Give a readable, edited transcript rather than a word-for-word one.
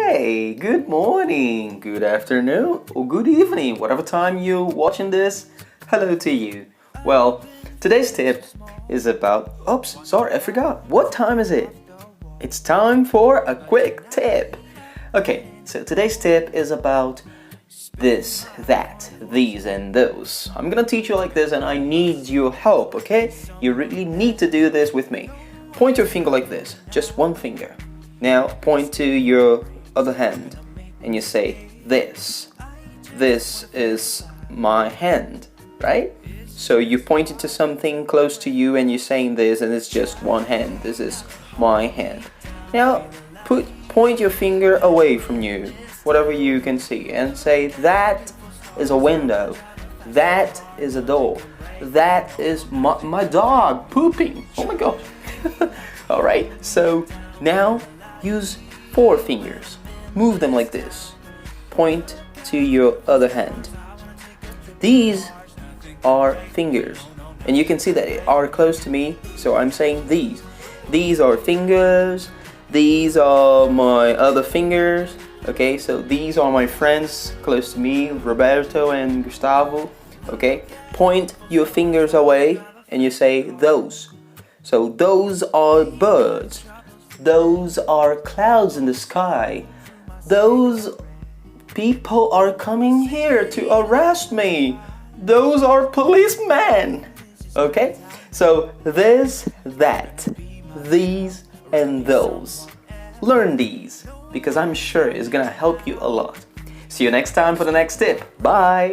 Hey, good morning, good afternoon, or good evening, whatever time you're watching this. Hello to you. Well, today's tip is about. Oops, sorry, I forgot. What time is it? It's time for a quick tip. Okay, so today's tip is about this, that, these, and those. I'm gonna teach you like this, and I need your help, okay? You really need to do this with me. Point your finger like this, just one finger. Now point to your other hand and you say this. This is my hand, right? So you pointed to something close to you and you're saying this, and it's just one hand. This is my hand. Now point your finger away from you, whatever you can see, and say that is a window. That is a door. That is my dog pooping. Oh my gosh. Alright, so now use 4 fingers. Move them like this. Point to your other hand. These are fingers. And you can see that they are close to me, so I'm saying these. These are fingers. These are my other fingers. Okay, so these are my friends close to me, Roberto and Gustavo. Okay, point your fingers away and you say those. So those are birds. Those are clouds in the sky. Those people are coming here to arrest me. Those are policemen. Okay? So this, that, these, and those. Learn these because I'm sure it's gonna help you a lot. See you next time for the next tip. Bye.